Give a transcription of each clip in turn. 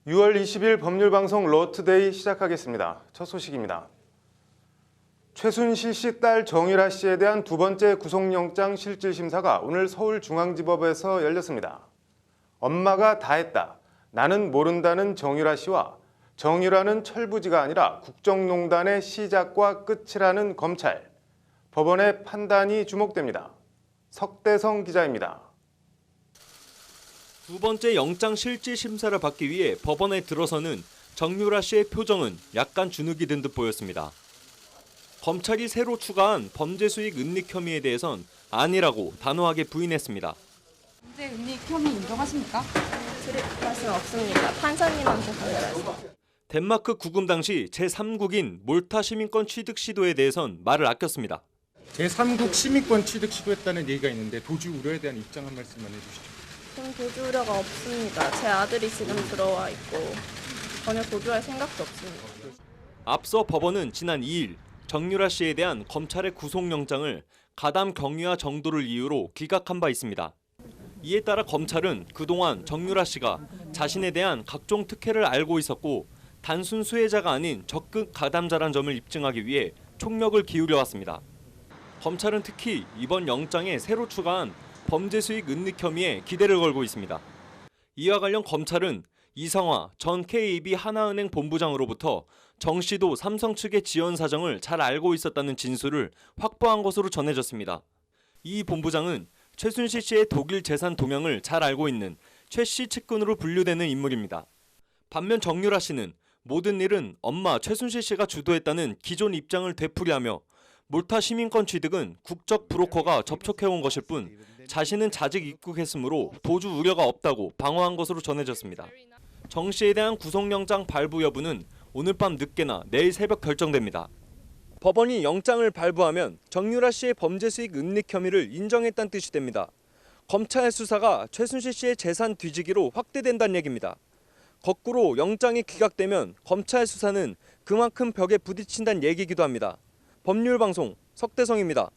6월 20일 법률방송 러투데이 시작하겠습니다. 첫 소식입니다. 최순실 씨 딸 정유라 씨에 대한 두 번째 구속영장 실질심사가 오늘 서울중앙지법에서 열렸습니다. 엄마가 다 했다. 나는 모른다는 정유라 씨와 정유라는 철부지가 아니라 국정농단의 시작과 끝이라는 검찰. 법원의 판단이 주목됩니다. 석대성 기자입니다. 두 번째 영장 실질 심사를 받기 위해 법원에 들어서는 정유라 씨의 표정은 약간 주눅이 든 듯 보였습니다. 검찰이 새로 추가한 범죄 수익 은닉 혐의에 대해선 아니라고 단호하게 부인했습니다. 범죄 은닉 혐의 인정하십니까? 드릴 말씀 없습니다. 판사님한테 받으라서. 덴마크 구금 당시 제3국인 몰타 시민권 취득 시도에 대해선 말을 아꼈습니다. 제3국 시민권 취득 시도했다는 얘기가 있는데 도주 우려에 대한 입장 한 말씀만 해주시죠. 저는 도주 우려가 없습니다. 제 아들이 지금 들어와 있고 전혀 도주할 생각도 없습니다. 앞서 법원은 지난 2일 정유라 씨에 대한 검찰의 구속영장을 가담 경위와 정도를 이유로 기각한 바 있습니다. 이에 따라 검찰은 그동안 정유라 씨가 자신에 대한 각종 특혜를 알고 있었고 단순 수혜자가 아닌 적극 가담자란 점을 입증하기 위해 총력을 기울여 왔습니다. 검찰은 특히 이번 영장에 새로 추가한 범죄 수익 은닉 혐의에 기대를 걸고 있습니다. 이와 관련 검찰은 이성화 전 KAB 하나은행 본부장으로부터 정 씨도 삼성 측의 지원 사정을 잘 알고 있었다는 진술을 확보한 것으로 전해졌습니다. 이 본부장은 최순실 씨의 독일 재산 동향을 잘 알고 있는 최 씨 측근으로 분류되는 인물입니다. 반면 정유라 씨는 모든 일은 엄마 최순실 씨가 주도했다는 기존 입장을 되풀이하며 몰타 시민권 취득은 국적 브로커가 접촉해온 것일 뿐 자신은 자직 입국했으므로 도주 우려가 없다고 방어한 것으로 전해졌습니다. 정 씨에 대한 구속영장 발부 여부는 오늘 밤 늦게나 내일 새벽 결정됩니다. 법원이 영장을 발부하면 정유라 씨의 범죄 수익 은닉 혐의를 인정했다는 뜻이 됩니다. 검찰 수사가 최순실 씨의 재산 뒤지기로 확대된다는 얘기입니다. 거꾸로 영장이 기각되면 검찰 수사는 그만큼 벽에 부딪힌다는 얘기이기도 합니다. 법률방송 석대성입니다.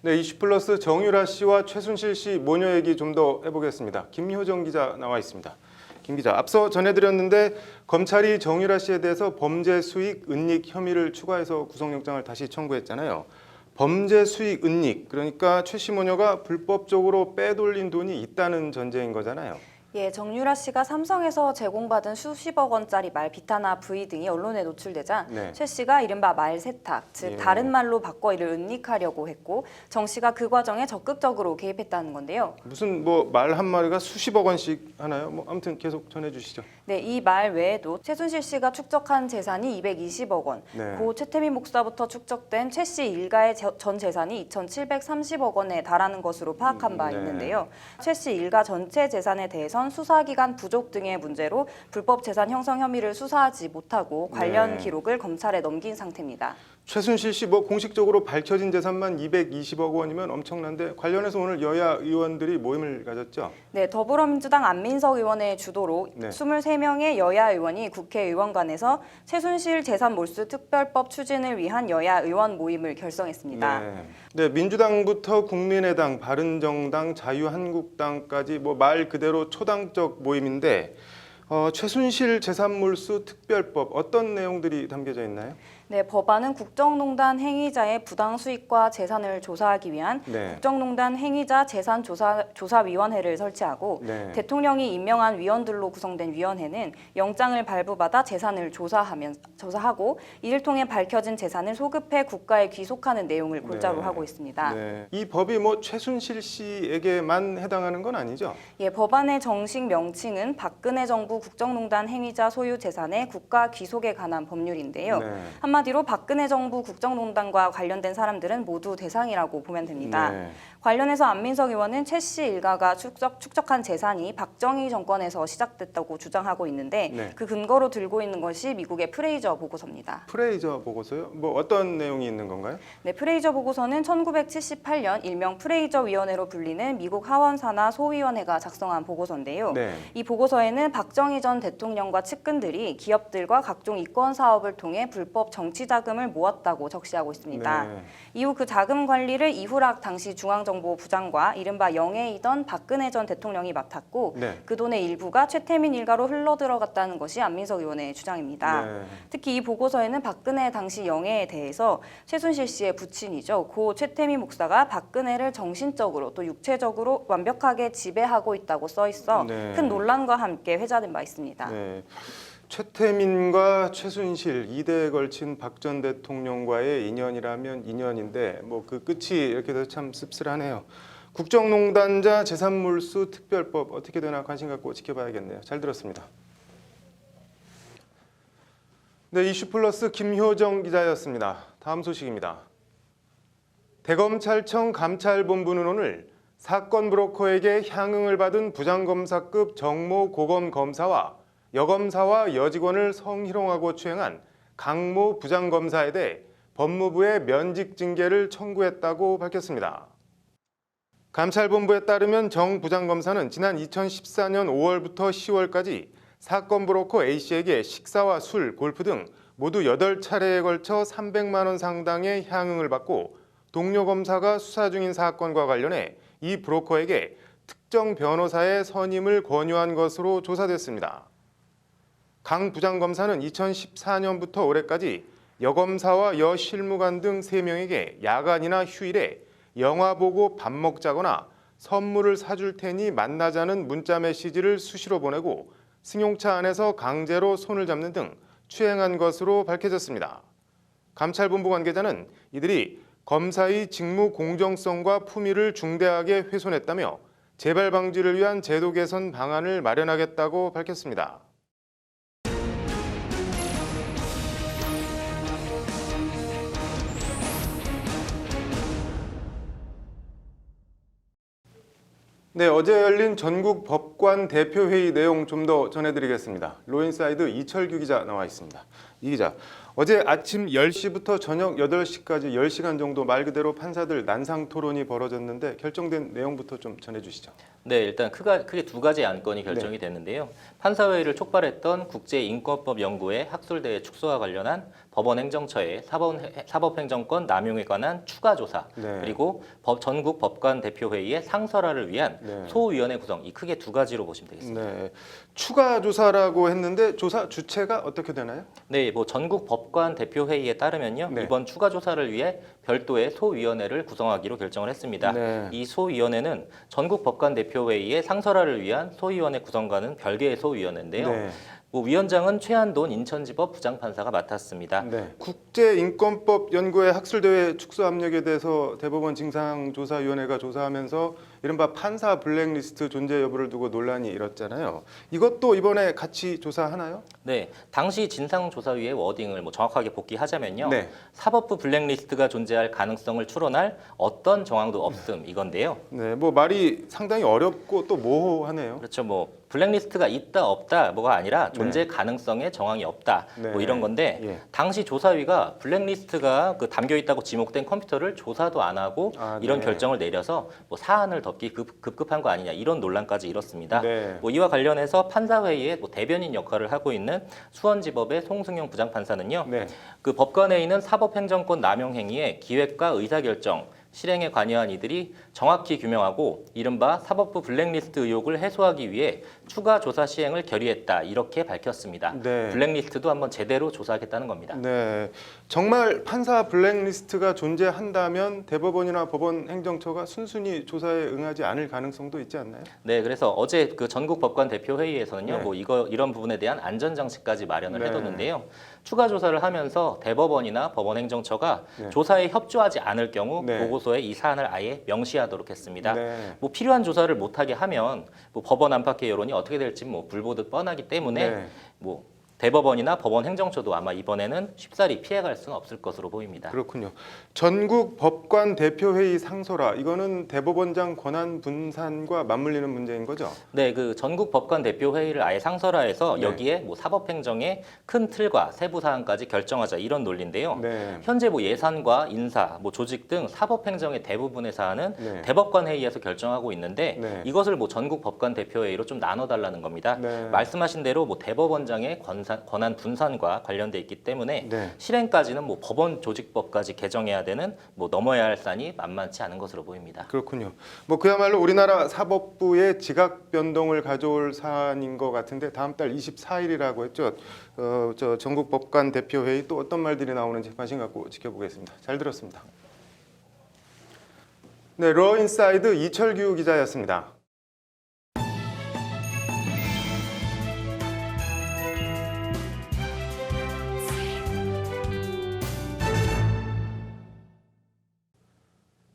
네, 이슈플러스 정유라 씨와 최순실 씨 모녀 얘기 좀 더 해보겠습니다. 김효정 기자 나와 있습니다. 김 기자, 앞서 전해드렸는데 검찰이 정유라 씨에 대해서 범죄 수익 은닉 혐의를 추가해서 구속영장을 다시 청구했잖아요. 범죄 수익 은닉, 그러니까 최 씨 모녀가 불법적으로 빼돌린 돈이 있다는 전제인 거잖아요. 예, 정유라 씨가 삼성에서 제공받은 수십억 원짜리 말 비타나 V 등이 언론에 노출되자 네. 최 씨가 이른바 말 세탁, 즉 예. 다른 말로 바꿔 이를 은닉하려고 했고 정 씨가 그 과정에 적극적으로 개입했다는 건데요. 무슨 뭐 말 한 마리가 수십억 원씩 하나요? 뭐 아무튼 계속 전해주시죠. 네, 이 말 외에도 최순실 씨가 축적한 재산이 220억 원, 네. 고 최태민 목사부터 축적된 최 씨 일가의 전 재산이 2,730억 원에 달하는 것으로 파악한 바 네. 있는데요. 최 씨 일가 전체 재산에 대해선 수사기관 부족 등의 문제로 불법 재산 형성 혐의를 수사하지 못하고 관련 네. 기록을 검찰에 넘긴 상태입니다. 최순실 씨 뭐 공식적으로 밝혀진 재산만 220억 원이면 엄청난데 관련해서 오늘 여야 의원들이 모임을 가졌죠? 네, 더불어민주당 안민석 의원의 주도로 네. 23명의 여야 의원이 국회의원관에서 최순실 재산 몰수 특별법 추진을 위한 여야 의원 모임을 결성했습니다. 네, 민주당부터 국민의당, 바른정당, 자유한국당까지 뭐 말 그대로 초당적 모임인데 최순실 재산몰수 특별법 어떤 내용들이 담겨져 있나요? 네, 법안은 국정농단 행위자의 부당 수익과 재산을 조사하기 위한 네. 국정농단 행위자 재산조사위원회를 설치하고 네. 대통령이 임명한 위원들로 구성된 위원회는 영장을 발부받아 재산을 조사하고 이를 통해 밝혀진 재산을 소급해 국가에 귀속하는 내용을 골자로 네. 하고 있습니다. 네. 이 법이 뭐 최순실 씨에게만 해당하는 건 아니죠? 예, 법안의 정식 명칭은 박근혜 정부 국정농단 행위자 소유 재산의 국가 귀속에 관한 법률인데요. 네. 한마디로 박근혜 정부 국정농단과 관련된 사람들은 모두 대상이라고 보면 됩니다. 네. 관련해서 안민석 의원은 최 씨 일가가 축적한 재산이 박정희 정권에서 시작됐다고 주장하고 있는데 네. 그 근거로 들고 있는 것이 미국의 프레이저 보고서입니다. 프레이저 보고서요? 뭐 어떤 내용이 있는 건가요? 네, 프레이저 보고서는 1978년 일명 프레이저 위원회로 불리는 미국 하원사나 소위원회가 작성한 보고서인데요. 네. 이 보고서에는 박정희 전 대통령과 측근들이 기업들과 각종 이권 사업을 통해 불법 정치 자금을 모았다고 적시하고 있습니다. 네. 이후 그 자금 관리를 이후락 당시 중앙정보부장과 이른바 영예이던 박근혜 전 대통령이 맡았고 네. 그 돈의 일부가 최태민 일가로 흘러들어갔다는 것이 안민석 의원의 주장입니다. 네. 특히 이 보고서에는 박근혜 당시 영예에 대해서 최순실 씨의 부친이죠. 고 최태민 목사가 박근혜를 정신적으로 또 육체적으로 완벽하게 지배하고 있다고 써 있어 네. 큰 논란과 함께 회자된 바 있습니다. 네. 최태민과 최순실 2대에 걸친 박 전 대통령과의 인연이라면 인연인데 뭐 그 끝이 이렇게 돼서 참 씁쓸하네요. 국정농단자 재산몰수 특별법 어떻게 되나 관심 갖고 지켜봐야겠네요. 잘 들었습니다. 네, 이슈플러스 김효정 기자였습니다. 다음 소식입니다. 대검찰청 감찰본부는 오늘 사건 브로커에게 향응을 받은 부장검사급 정모 고검 검사와 여검사와 여직원을 성희롱하고 추행한 강모 부장검사에 대해 법무부에 면직 징계를 청구했다고 밝혔습니다. 감찰본부에 따르면 정 부장검사는 지난 2014년 5월부터 10월까지 사건 브로커 A씨에게 식사와 술, 골프 등 모두 8차례에 걸쳐 300만 원 상당의 향응을 받고 동료 검사가 수사 중인 사건과 관련해 이 브로커에게 특정 변호사의 선임을 권유한 것으로 조사됐습니다. 강 부장검사는 2014년부터 올해까지 여검사와 여실무관 등 3명에게 야간이나 휴일에 영화 보고 밥 먹자거나 선물을 사줄 테니 만나자는 문자 메시지를 수시로 보내고 승용차 안에서 강제로 손을 잡는 등 추행한 것으로 밝혀졌습니다. 감찰본부 관계자는 이들이 검사의 직무 공정성과 품위를 중대하게 훼손했다며 재발 방지를 위한 제도 개선 방안을 마련하겠다고 밝혔습니다. 네, 어제 열린 전국 법관 대표회의 내용 좀 더 전해드리겠습니다. 로인사이드 이철규 기자 나와 있습니다. 이 기자, 어제 아침 10시부터 저녁 8시까지 10시간 정도 말 그대로 판사들 난상 토론이 벌어졌는데 결정된 내용부터 좀 전해주시죠. 네, 일단 크게 두 가지 안건이 결정이 됐는데요. 판사회의를 촉발했던 국제인권법 연구회 학술대회 축소와 관련한 법원 행정처의 사법행정권 남용에 관한 추가 조사, 네. 그리고 전국 법관 대표회의의 상설화를 위한 네. 소위원회 구성, 이 크게 두 가지로 보시면 되겠습니다. 네, 추가 조사라고 했는데 조사 주체가 어떻게 되나요? 네, 뭐 전국 법관 대표회의에 따르면요. 네. 이번 추가 조사를 위해 별도의 소위원회를 구성하기로 결정을 했습니다. 네. 이 소위원회는 전국 법관 대표회의의 상설화를 위한 소위원회 구성과는 별개의 소위원회인데요. 네. 뭐 위원장은 최한돈 인천지법 부장판사가 맡았습니다. 네. 국제인권법 연구회 학술대회 축소 압력에 대해서 대법원 징상조사위원회가 조사하면서 이른바 판사 블랙리스트 존재 여부를 두고 논란이 일었잖아요. 이것도 이번에 같이 조사하나요? 네, 당시 진상조사위의 워딩을 뭐 정확하게 복기하자면요. 네. 사법부 블랙리스트가 존재할 가능성을 추론할 어떤 정황도 없음 이건데요. 네, 뭐 말이 상당히 어렵고 또 모호하네요. 그렇죠. 뭐 블랙리스트가 있다 없다 뭐가 아니라 존재 가능성의 정황이 없다 네. 뭐 이런 건데 예. 당시 조사위가 블랙리스트가 그 담겨 있다고 지목된 컴퓨터를 조사도 안 하고 이런 네. 결정을 내려서 뭐 사안을 덮기 급급한 거 아니냐 이런 논란까지 일었습니다. 네. 뭐 이와 관련해서 판사회의에 뭐 대변인 역할을 하고 있는 수원지법의 송승용 부장판사는요. 네. 그 법관회의는 사법행정권 남용 행위의 기획과 의사결정 실행에 관여한 이들이 정확히 규명하고 이른바 사법부 블랙리스트 의혹을 해소하기 위해 추가 조사 시행을 결의했다 이렇게 밝혔습니다. 네. 블랙리스트도 한번 제대로 조사하겠다는 겁니다. 네, 정말 판사 블랙리스트가 존재한다면 대법원이나 법원 행정처가 순순히 조사에 응하지 않을 가능성도 있지 않나요? 네, 그래서 어제 그 전국 법관 대표 회의에서는요, 네. 뭐 이런 부분에 대한 안전 장치까지 마련을 네. 해뒀는데요. 추가 조사를 하면서 대법원이나 법원 행정처가 네. 조사에 협조하지 않을 경우 네. 보고서에 이 사안을 아예 명시하도록 했습니다. 네. 뭐 필요한 조사를 못하게 하면 뭐 법원 안팎의 여론이 어떻게 될지 뭐 불보듯 뻔하기 때문에 네. 뭐 대법원이나 법원 행정처도 아마 이번에는 쉽사리 피해갈 수는 없을 것으로 보입니다. 그렇군요. 전국 법관 대표회의 상소라 이거는 대법원장 권한 분산과 맞물리는 문제인 거죠? 네, 그 전국 법관 대표 회의를 아예 상설화해서 네. 여기에 뭐 사법행정의 큰 틀과 세부 사항까지 결정하자 이런 논리인데요. 네. 현재 뭐 예산과 인사, 뭐 조직 등 사법행정의 대부분의 사안은 네. 대법관 회의에서 결정하고 있는데 네. 이것을 뭐 전국 법관 대표 회의로 좀 나눠달라는 겁니다. 네. 말씀하신 대로 뭐 대법원장의 권한 분산과 관련돼 있기 때문에 네. 실행까지는 뭐 법원 조직법까지 개정해야 되는 뭐 넘어야 할 산이 만만치 않은 것으로 보입니다. 그렇군요. 뭐 그야말로 우리나라 사법부의 지각 변동을 가져올 사안인 것 같은데 다음 달 24일이라고 했죠. 저 전국 법관 대표 회의 또 어떤 말들이 나오는지 관심 갖고 지켜보겠습니다. 잘 들었습니다. 네, 러인사이드 이철규 기자였습니다.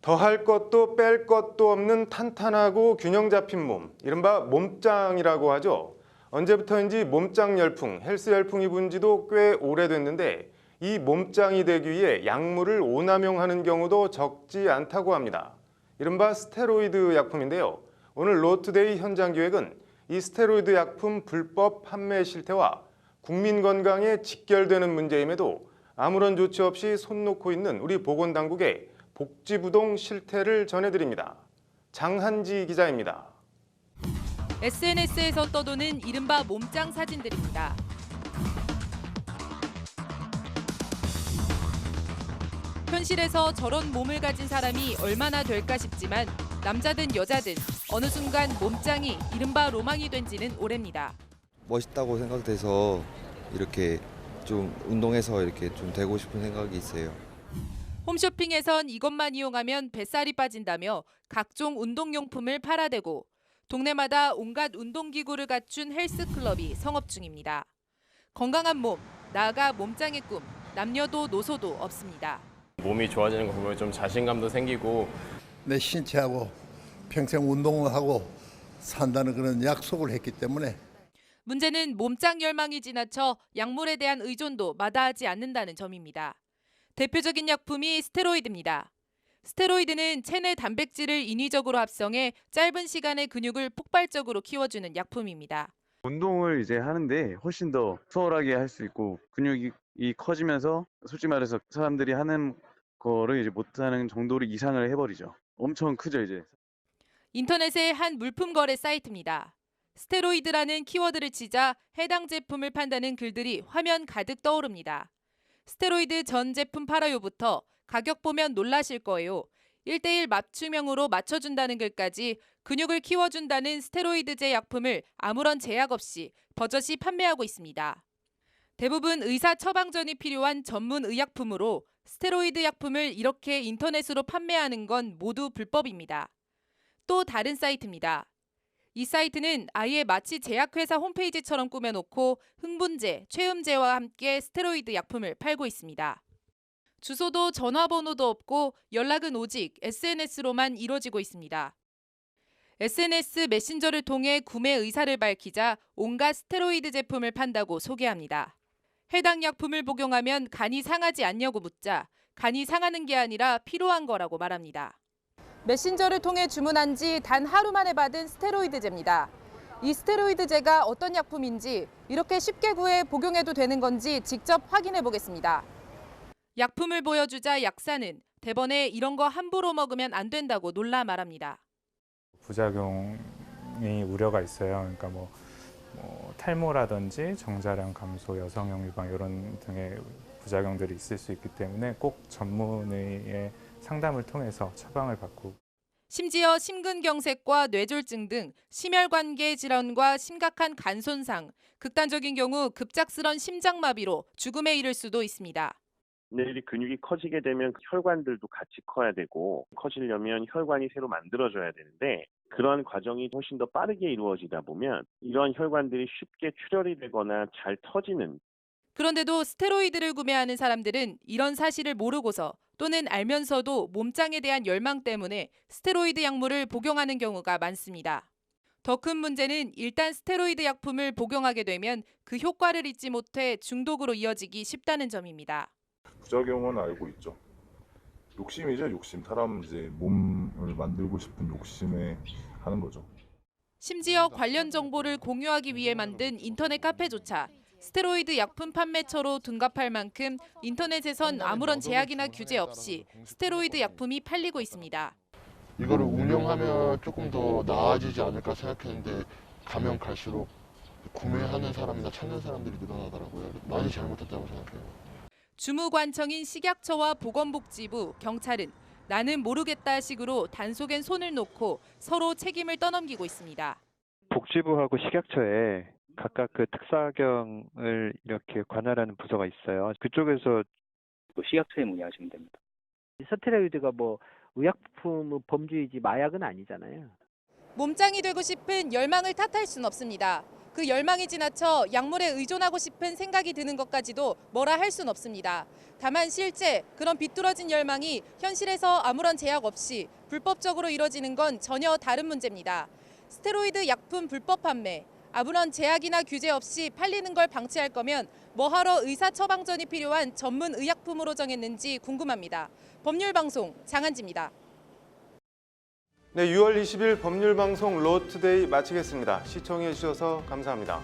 더할 것도 뺄 것도 없는 탄탄하고 균형 잡힌 몸, 이른바 몸짱이라고 하죠. 언제부터인지 몸짱 열풍, 헬스 열풍이 분 지도 꽤 오래됐는데 이 몸짱이 되기 위해 약물을 오남용하는 경우도 적지 않다고 합니다. 이른바 스테로이드 약품인데요. 오늘 로투데이 현장 기획은 이 스테로이드 약품 불법 판매 실태와 국민 건강에 직결되는 문제임에도 아무런 조치 없이 손 놓고 있는 우리 보건당국의 복지부동 실태를 전해드립니다. 장한지 기자입니다. SNS에서 떠도는 이른바 몸짱 사진들입니다. 현실에서 저런 몸을 가진 사람이 얼마나 될까 싶지만 남자든 여자든 어느 순간 몸짱이 이른바 로망이 된 지는 오래입니다. 멋있다고 생각돼서 이렇게 좀 운동해서 이렇게 좀 되고 싶은 생각이 있어요. 홈쇼핑에선 이것만 이용하면 뱃살이 빠진다며 각종 운동용품을 팔아대고 동네마다 온갖 운동기구를 갖춘 헬스클럽이 성업 중입니다. 건강한 몸, 나아가 몸짱의 꿈, 남녀도 노소도 없습니다. 몸이 좋아지는 거 보면 좀 자신감도 생기고 내 신체하고 평생 운동을 하고 산다는 그런 약속을 했기 때문에 문제는 몸짱 열망이 지나쳐 약물에 대한 의존도 마다하지 않는다는 점입니다. 대표적인 약품이 스테로이드입니다. 스테로이드는 체내 단백질을 인위적으로 합성해 짧은 시간에 근육을 폭발적으로 키워주는 약품입니다. 운동을 이제 하는데 훨씬 더 수월하게 할 수 있고 근육이 커지면서 솔직히 말해서 사람들이 하는 거를 이제 못하는 정도로 이상을 해버리죠. 엄청 크죠 이제. 인터넷의 한 물품 거래 사이트입니다. 스테로이드라는 키워드를 치자 해당 제품을 판다는 글들이 화면 가득 떠오릅니다. 스테로이드 전 제품 팔아요부터 가격 보면 놀라실 거예요. 1:1 맞춤형으로 맞춰준다는 글까지 근육을 키워준다는 스테로이드제 약품을 아무런 제약 없이 버젓이 판매하고 있습니다. 대부분 의사 처방전이 필요한 전문 의약품으로 스테로이드 약품을 이렇게 인터넷으로 판매하는 건 모두 불법입니다. 또 다른 사이트입니다. 이 사이트는 아예 마치 제약회사 홈페이지처럼 꾸며놓고 흥분제, 최음제와 함께 스테로이드 약품을 팔고 있습니다. 주소도 전화번호도 없고 연락은 오직 SNS로만 이루어지고 있습니다. SNS 메신저를 통해 구매 의사를 밝히자 온갖 스테로이드 제품을 판다고 소개합니다. 해당 약품을 복용하면 간이 상하지 않냐고 묻자 간이 상하는 게 아니라 필요한 거라고 말합니다. 메신저를 통해 주문한 지 단 하루 만에 받은 스테로이드제입니다. 이 스테로이드제가 어떤 약품인지 이렇게 쉽게 구해 복용해도 되는 건지 직접 확인해 보겠습니다. 약품을 보여주자 약사는 대번에 이런 거 함부로 먹으면 안 된다고 놀라 말합니다. 부작용이 우려가 있어요. 그러니까 뭐 탈모라든지 정자량 감소, 여성형 유방 이런 등의 부작용들이 있을 수 있기 때문에 꼭 전문의의 상담을 통해서 처방을 받고 심지어 심근경색과 뇌졸중 등 심혈관계 질환과 심각한 간 손상, 극단적인 경우 급작스런 심장마비로 죽음에 이를 수도 있습니다. 내일이 근육이 커지게 되면 혈관들도 같이 커야 되고 커지려면 혈관이 새로 만들어져야 되는데 그런 과정이 훨씬 더 빠르게 이루어지다 보면 이런 혈관들이 쉽게 출혈이 되거나 잘 터지는 그런데도 스테로이드를 구매하는 사람들은 이런 사실을 모르고서 또는 알면서도 몸짱에 대한 열망 때문에 스테로이드 약물을 복용하는 경우가 많습니다. 더 큰 문제는 일단 스테로이드 약품을 복용하게 되면 그 효과를 잊지 못해 중독으로 이어지기 쉽다는 점입니다. 부작용은 알고 있죠. 욕심이죠, 욕심. 사람 이제 몸을 만들고 싶은 욕심에 하는 거죠. 심지어 관련 정보를 공유하기 위해 만든 인터넷 카페조차 스테로이드 약품 판매처로 둔갑할 만큼 인터넷에선 아무런 제약이나 규제 없이 스테로이드 약품이 팔리고 있습니다. 이거를 운영하면 조금 더 나아지지 않을까 생각했는데 가면 갈수록 구매하는 사람이나 찾는 사람들이 늘어나더라고요. 많이 잘못했다고 생각해요. 주무관청인 식약처와 보건복지부, 경찰은 나는 모르겠다 식으로 단속엔 손을 놓고 서로 책임을 떠넘기고 있습니다. 복지부하고 식약처에 각각 그 특사경을 이렇게 관할하는 부서가 있어요. 그쪽에서 식약처에 문의하시면 됩니다. 스테로이드가 뭐 의약품 범주이지 마약은 아니잖아요. 몸짱이 되고 싶은 열망을 탓할 순 없습니다. 그 열망이 지나쳐 약물에 의존하고 싶은 생각이 드는 것까지도 뭐라 할 순 없습니다. 다만 실제 그런 비뚤어진 열망이 현실에서 아무런 제약 없이 불법적으로 이뤄지는 건 전혀 다른 문제입니다. 스테로이드 약품 불법 판매, 아무런 제약이나 규제 없이 팔리는 걸 방치할 거면 뭐하러 의사 처방전이 필요한 전문 의약품으로 정했는지 궁금합니다. 법률방송 장한지입니다. 네, 6월 20일 법률방송 로투데이 마치겠습니다. 시청해 주셔서 감사합니다.